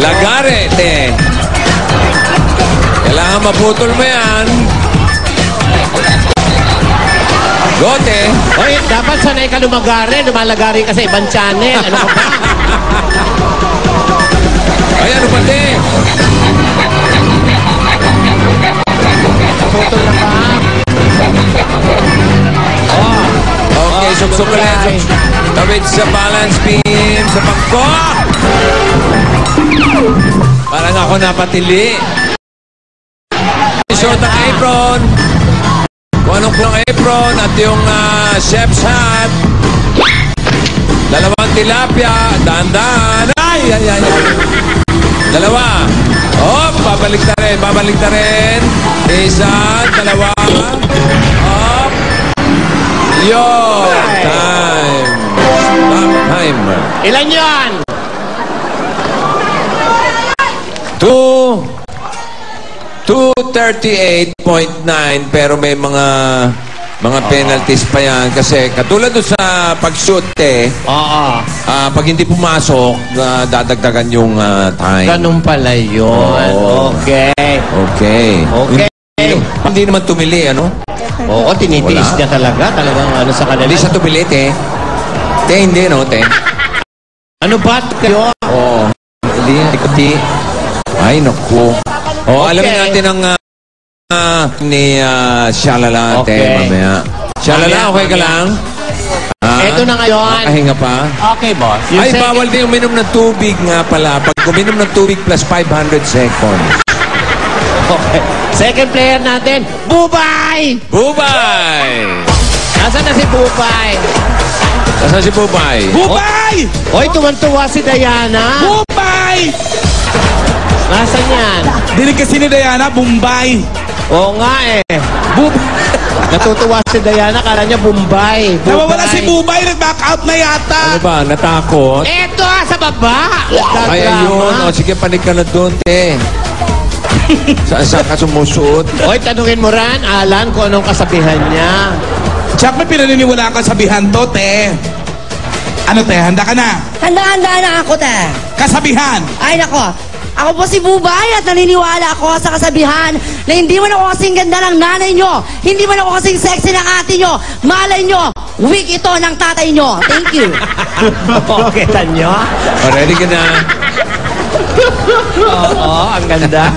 Lagare, te. Kailangan maputol mo yan. Gote. Oy, dapat sanay ka lumagari. Lumalagari ka sa ibang channel. Ano ka ba? Ay, ano pa, te? Naputol na ba? Okay, suksok ulit. Tawid sa balance beam. Sa pangko. Parang ako napatili. Short ang apron. Kung anong kung apron at yung chef's hat. Dalawang tilapia. Dahan-dahan. Ay, ay, ay. Dalawa. Hop, babalik na rin. Babalik na rin. Isa, dalawa. Hop. Yo. Time. Stop timer. Ilan yan? 238.9 pero may mga penalties pa yan kasi katulad doon sa pag-shoot pag hindi pumasok dadagdagan yung time. Ganun pala yun. Okay. Hindi naman tumili, ano? Oo, tinitiis niya talaga. Talagang ano sa kanila. Hindi siya tumili, te. Te, hindi, no, te. Ano ba kayo? Oo. Hindi. Ay, naku. Alamin natin ang ni Shalala, te, mamaya. Shalala, okay ka lang? Ito na ngayon. Nakahinga pa? Okay, boss. Ay, bawal din uminom ng tubig nga pala. Pag uminom ng tubig plus 500 seconds. Okay. Second player natin, Bubay! Bubay! Nasaan na si Bubay? Nasaan si Bubay? Bubay! Oy, tuwan-tuwa si Diana. Bubay! Nasaan yan? Dinig kasi ni Diana, Bombay. Oo nga eh. Natutuwa si Diana, kala niya Bombay. Nawawala si Bubay, nag-back out na yata. Ano ba? Natakot? Eto sa baba. Ay, ayun. O, sige, panik ka na doon, te. Saan ka sumusuot? Oy, tanungin mo ran, Alan, kung anong kasabihan niya. Tsak, may pinaniniwala ka sabihan to, te. Ano, te? Handa ka na? Handa-handa na ako, te. Kasabihan. Ay, nako. Ako po si Bubay at naniniwala ako sa kasabihan na hindi man ako kasing ganda ng nanay nyo, hindi man ako kasing sexy ng ate nyo, malay nyo, weak ito ng tatay nyo. Thank you. Okay, tanyo? Ready ka na? Oo, ang ganda.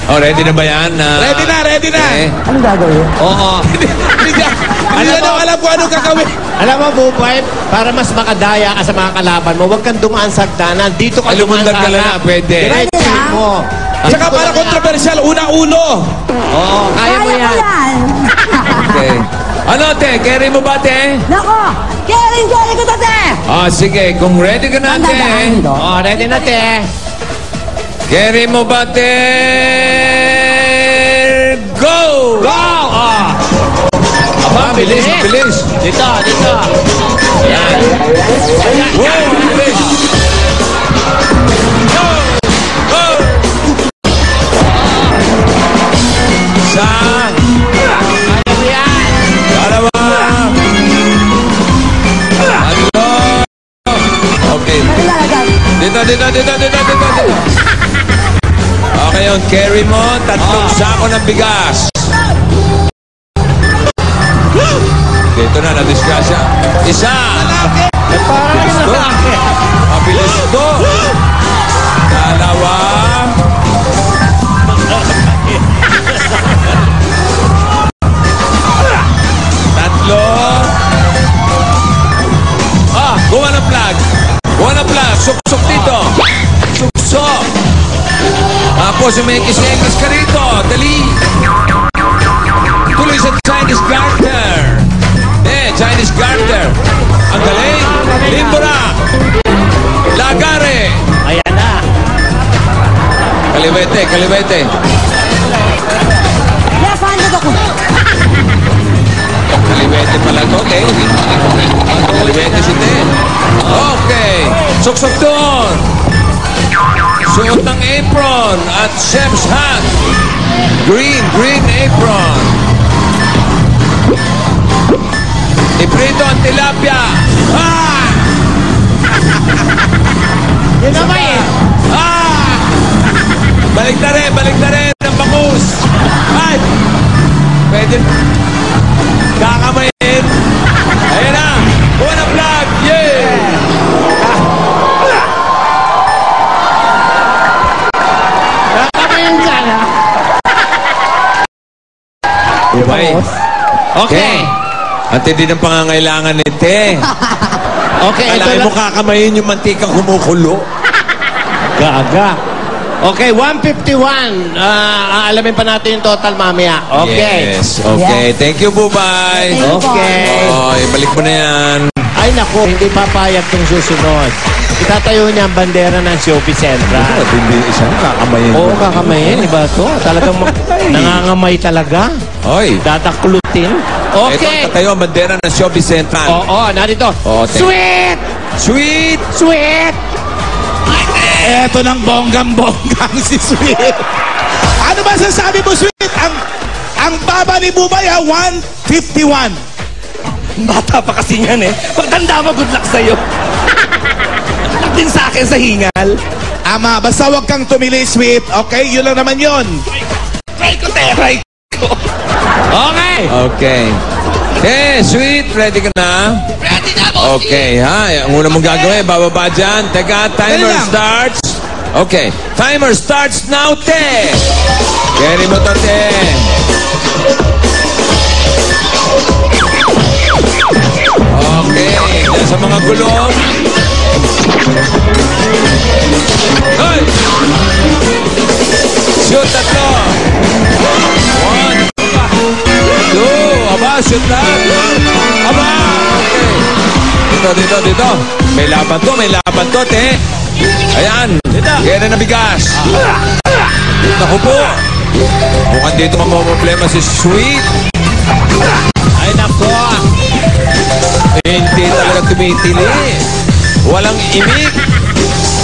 Ready na ba yan? Ready na. Okay. Anong gagawin? Oo. Hindi na alam kung anong gagawin. Alam mo, Bubay, para mas makadaya ka sa mga kalaban mo, huwag kang dumaan sa hagdanan. Dito ka dumaan Lumundag ka lang na, pwede. Diretsin mo. Tsaka para kontrobersyal, una-uno. Oo, kaya mo yan. Okay. Ano, te? Carry mo ba, te? Nako, caring ko to, te. Sige. Kung ready ka na, te. Ready na, te. Carry mo ba, te? Go! Go! Aba, bilis. Dito. Yan. Wow, bilis. Go! Isa. Dalawa. Tatlo. Okay. Dito. Okay yun, carry mo, tatlong sako ng bigas. Dito na, na-disgrasya. Isa! Bilis to. Mabilis to. Dalawa. Tatlo. Gawa ng plug. Suksok dito. Suksok. Tapos umekis-ekis ka rito. Dali. Tuloy sa Chinese garter. Chinese garter. Ang galing. Limbora. Lagare. Ayan na. Kaliwete. Nasaan ako? Kaliwete pala to, te. Kaliwete si te. Okay. Suksok doon. Suot ng apron at chef's hat. Green apron. Iprito ang tilapia. Yun naman eh. Okay. At hindi ng pangangailangan ni Te. Okay, ito Kalahin mo lang. kakamayin yung mantikang kumukulo. Gaga. Okay, 151. Alamin pa natin yung total mamaya. Okay. Yes. Okay. Thank you, Bubay. Thank you po. Okay. Balik mo na yan. Ay naku, hindi papayag tong susunod. Itatayo niya ang bandera ng Shopee Central. Hindi isang kakamayin. Oo, kakamayin. Iba to. Talagang nangangamay talaga. Oy. Dataklutin. Ito Okay. ang tatayo ang bandera ng Shopee Central. Oo, narito. Oo, Sweet! Sweet! Sweet! Eto ng bonggang-bonggang si Sweet. Ano ba sasabi mo, Sweet? Ang baba ni Bubay, 151. Bata pa kasi yan eh. Pagtanda mo, good luck sa'yo. Good luck din sa akin sa hingal. Ama, basta wag kang tumili, Sweet. Okay? Yun lang naman yun. Try ko, te. Try ko. Okay. Okay. Sweet, ready ka na? Ready na, boss. Okay, ha? Ang una mong gagawin, bababa dyan. Teka, timer Dali lang. starts. Okay, timer starts now, Te! Carry mo to, Te. Okay, dyan sa mga gulong. Hoy! Shoot na to. 1, 2, aba, shoot na. Aba, okay. Dito. May laban to, Te. Ayan, kaya na bigas. Naku po. Mukhang dito problema si Sweet. Ay nako. Hindi talaga tumitili. Walang imig.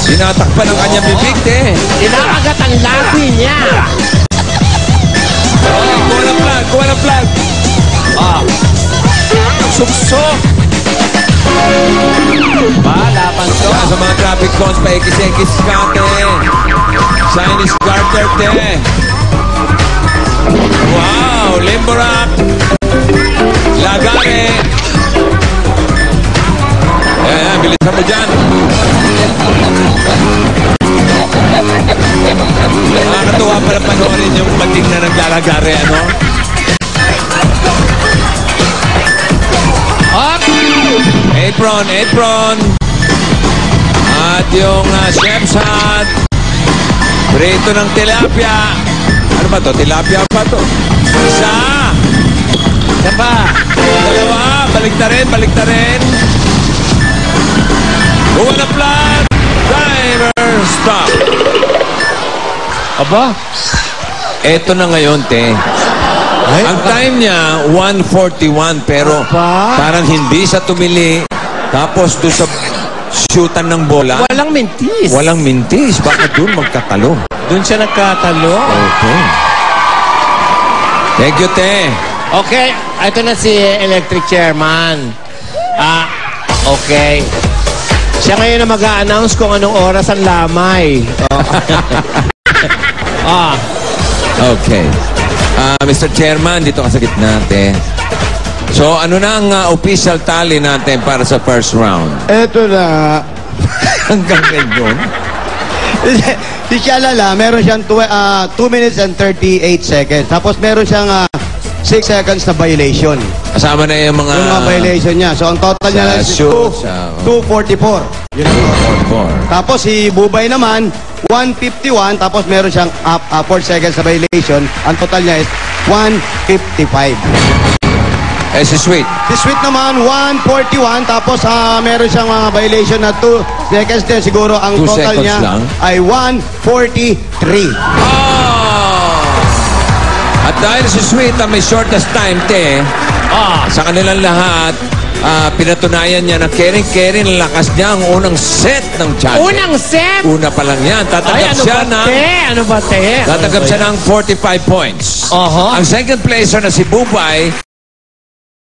Sinatakpan ng kanyang bibig, Te. Inakagat ang labi niya. Okay, kuha ng flag. Suksok. Laban to. Kaya sa mga traffic cones, paikis-ikis ka, Te. Chinese garter, Te. Wow, limbo rock. Lagare. Ayan, bilisan mo dyan. Nakakatuwa pala panoorin yung bating na naglalagare, ano? Apron. At yung chef's hat. Prito ng tilapia. Ano ba to? Tilapia pa to. Isa. Isa pa. Dalawa. Balik na rin. Buwa na flag. Timer. Stop. Aba. Eto na ngayon, Te. Ang time niya, 1:41, pero Aba. parang hindi siya tumili. Tapos doon sa shootan ng bola, Walang mintis. walang mintis. Baka doon magkatalo. Doon siya nagkatalo. Okay. Thank you, Te. Okay, ito na si Electric Chairman. Okay. Siya ngayon na mag-a-announce kung anong oras ang lamay. Okay. Mr. Chairman, dito ka sa gitna, Te. So, ano na ang official tally natin para sa first round? Eto na. Hanggang ngayon? Si Shalala, meron siyang 2 minutes and 38 seconds. Tapos meron siyang 6 seconds na violation. Kasama na yung mga... Yung mga violation niya. So ang total niya sa lang is shoot, 244. Yun ang total. 44. Tapos si Bubay naman, 151. Tapos meron siyang 4 seconds na violation. Ang total niya is 155. Si Sweet. Si Sweet naman, 141. Tapos meron siyang violation na 2 seconds din. Siguro ang 2 total seconds niya lang? ay 143. At dahil si Sweet ang may shortest time, Te, sa kanilang lahat, pinatunayan niya na caring lakas niya ang unang set ng challenge. Unang set! Una pa lang yan. Tatanggap Ano ba, te? siya ng 45 points. Aha. Ang second placer na si Bubay